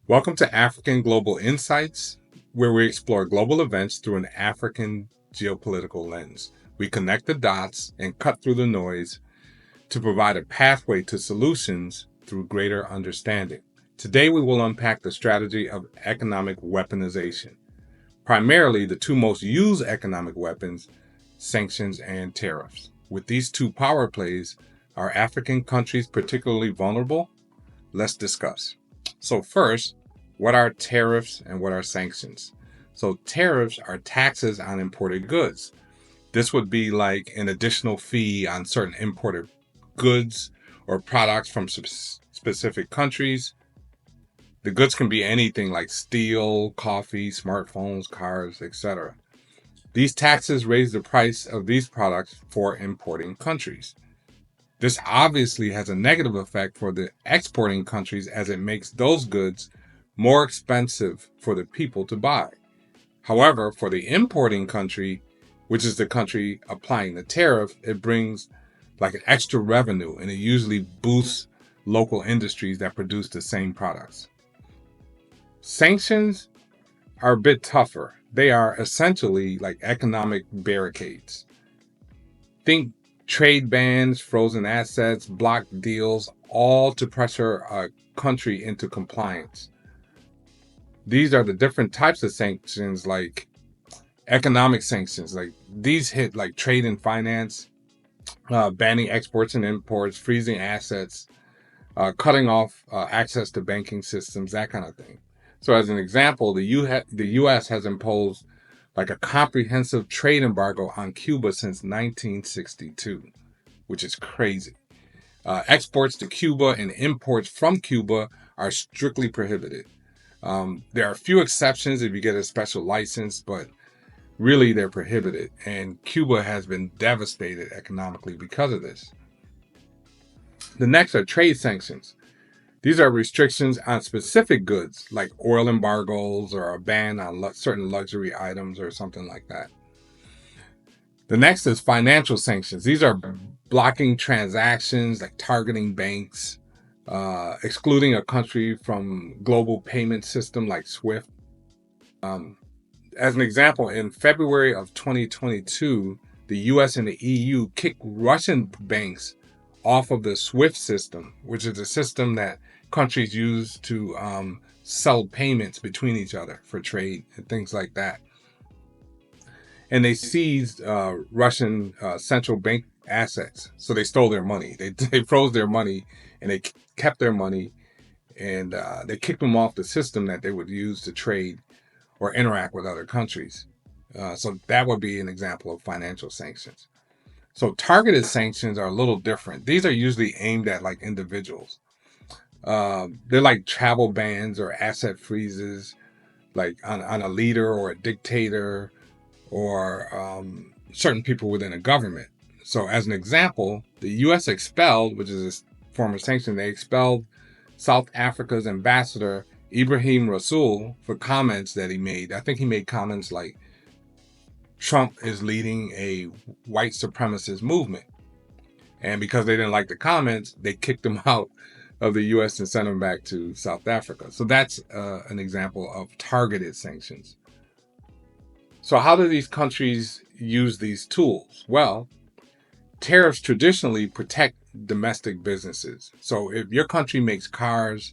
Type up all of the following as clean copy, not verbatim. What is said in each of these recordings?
Welcome to African Global Insights, where we explore global events through an African geopolitical lens. We connect the dots and cut through the noise to provide a pathway to solutions through greater understanding. Today, we will unpack the strategy of economic weaponization, primarily the two most used economic weapons, sanctions and tariffs. With these two power plays, are African countries particularly vulnerable? Let's discuss. So first, what are tariffs and what are sanctions? So tariffs are taxes on imported goods. This would be like an additional fee on certain imported goods or products from specific countries. The goods can be anything like steel, coffee, smartphones, cars, etc. These taxes raise the price of these products for importing countries. This obviously has a negative effect for the exporting countries as it makes those goods more expensive for the people to buy. However, for the importing country, which is the country applying the tariff, it brings like an extra revenue and it usually boosts local industries that produce the same products. Sanctions are a bit tougher. They are essentially like economic barricades. Think trade bans, frozen assets, blocked deals, all to pressure a country into compliance. These are the different types of sanctions, like economic sanctions. Like these hit like trade and finance, banning exports and imports, freezing assets, cutting off access to banking systems, that kind of thing. So as an example, the U.S. has imposed like a comprehensive trade embargo on Cuba since 1962, which is crazy. Exports to Cuba and imports from Cuba are strictly prohibited. There are a few exceptions if you get a special license, but really they're prohibited. And Cuba has been devastated economically because of this. The next are trade sanctions. These are restrictions on specific goods like oil embargoes or a ban on certain luxury items or something like that. The next is financial sanctions. These are blocking transactions, like targeting banks, excluding a country from global payment system like SWIFT. As an example, in February of 2022, the US and the EU kicked Russian banks off of the SWIFT system, which is a system that countries use to sell payments between each other for trade and things like that. And they seized Russian central bank assets. So they stole their money. They froze their money and they kept their money, and they kicked them off the system that they would use to trade or interact with other countries. So that would be an example of financial sanctions. So targeted sanctions are a little different. These are usually aimed at like individuals. They're like travel bans or asset freezes, like on a leader or a dictator or certain people within a government. So as an example, the U.S. expelled, which is a form of sanction, they expelled South Africa's ambassador, Ibrahim Rasool, for comments that he made. I think he made comments like Trump is leading a white supremacist movement. And because they didn't like the comments, they kicked him out of the U.S. and sent him back to South Africa. So that's an example of targeted sanctions. So how do these countries use these tools? Well, tariffs traditionally protect domestic businesses. So if your country makes cars,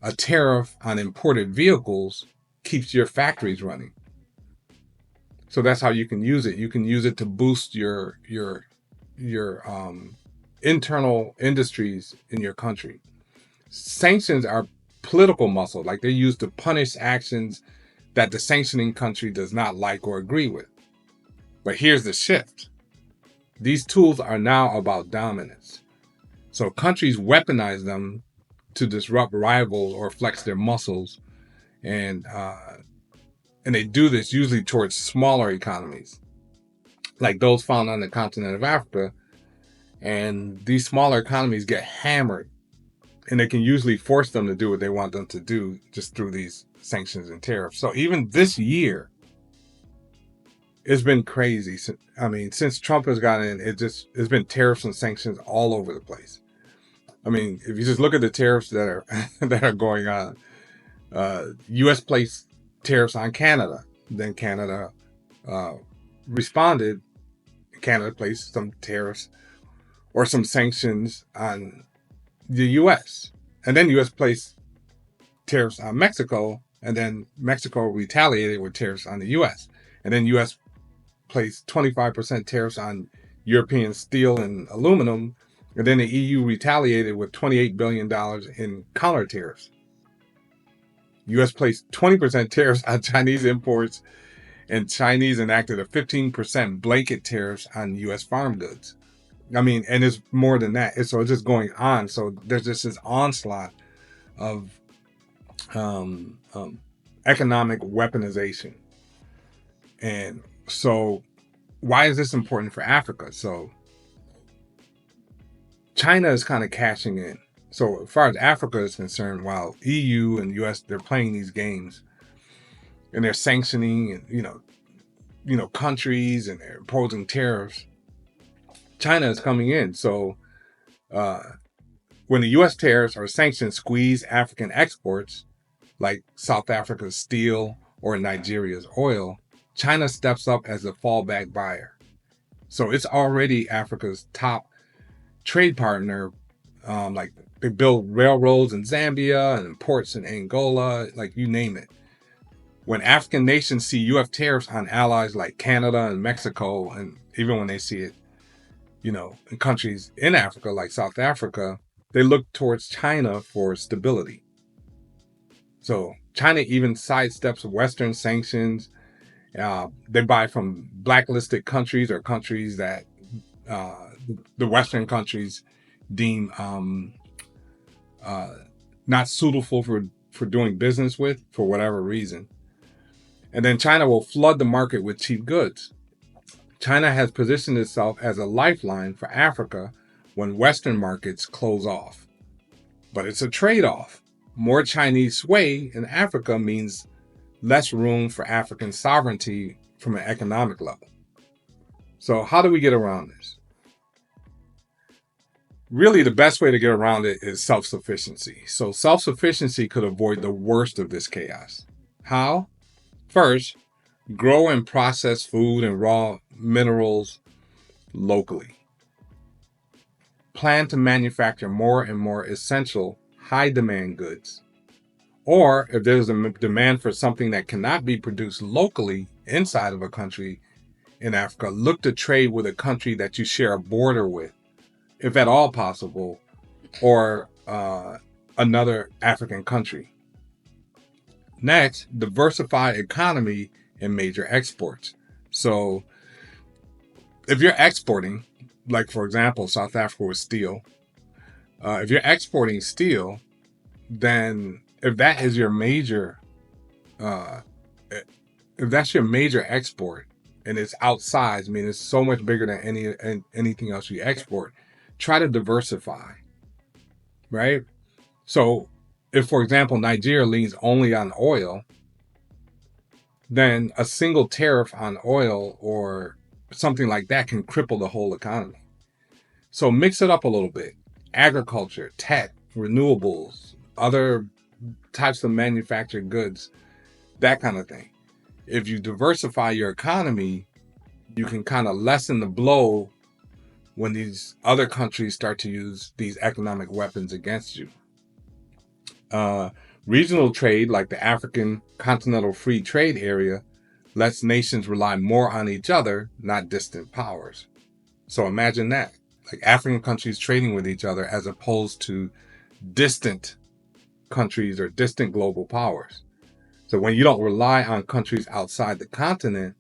a tariff on imported vehicles keeps your factories running. So that's how you can use it. You can use it to boost your internal industries in your country. Sanctions are political muscle, like they're used to punish actions that the sanctioning country does not like or agree with. But here's the shift. These tools are now about dominance. So countries weaponize them to disrupt rivals or flex their muscles, and they do this usually towards smaller economies, like those found on the continent of Africa. And these smaller economies get hammered, and they can usually force them to do what they want them to do just through these sanctions and tariffs. So even this year, it's been crazy. I mean, since Trump has gotten in, it's been tariffs and sanctions all over the place. I mean, if you just look at the tariffs that are that are going on, U.S. placed tariffs on Canada. Then Canada responded. Canada placed some tariffs or some sanctions on the U.S. And then U.S. placed tariffs on Mexico, and then Mexico retaliated with tariffs on the U.S. And then U.S. placed 25% tariffs on European steel and aluminum, and then the EU retaliated with $28 billion in counter tariffs. U.S. placed 20% tariffs on Chinese imports, and Chinese enacted a 15% blanket tariffs on U.S. farm goods. I mean, and it's more than that. So it's just going on. So there's just this onslaught of economic weaponization. And so why is this important for Africa? So China is kind of cashing in. So as far as Africa is concerned, while EU and US, they're playing these games and they're sanctioning and, you know, countries, and they're imposing tariffs, China is coming in. So when the US tariffs or sanctions squeeze African exports, like South Africa's steel or Nigeria's oil, China steps up as a fallback buyer. So it's already Africa's top trade partner. Like they build railroads in Zambia and ports in Angola, like you name it. When African nations see US tariffs on allies like Canada and Mexico, and even when they see it, you know, in countries in Africa like South Africa, they look towards China for stability. So China even sidesteps Western sanctions. They buy from blacklisted countries or countries that the Western countries deem not suitable for doing business with for whatever reason. And then China will flood the market with cheap goods. China has positioned itself as a lifeline for Africa when Western markets close off. But it's a trade-off. More Chinese sway in Africa means less room for African sovereignty from an economic level. So how do we get around this? Really, the best way to get around it is self-sufficiency. So self-sufficiency could avoid the worst of this chaos. How? First, grow and process food and raw minerals locally. Plan to manufacture more and more essential, high-demand goods. Or if there's a demand for something that cannot be produced locally inside of a country in Africa, look to trade with a country that you share a border with, if at all possible, or another African country. Next, diversify economy and major exports. So if you're exporting, like for example, South Africa with steel, if you're exporting steel, then if that is your major, if that's your major export and it's outsized, I mean, it's so much bigger than anything else you export, try to diversify, right? So if, for example, Nigeria leans only on oil, then a single tariff on oil or something like that can cripple the whole economy. So mix it up a little bit. Agriculture, tech, renewables, other types of manufactured goods, that kind of thing. If you diversify your economy, you can kind of lessen the blow when these other countries start to use these economic weapons against you. Regional trade, like the African Continental Free Trade Area, lets nations rely more on each other, not distant powers. So imagine that, like African countries trading with each other as opposed to distant countries or distant global powers. So when you don't rely on countries outside the continent,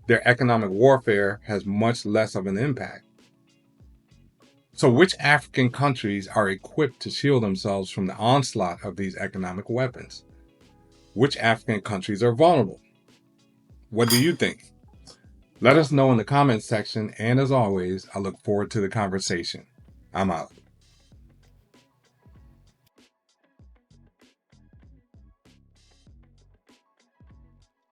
their economic warfare has much less of an impact. So which African countries are equipped to shield themselves from the onslaught of these economic weapons? Which African countries are vulnerable? What do you think? Let us know in the comments section, and as always, I look forward to the conversation. I'm out.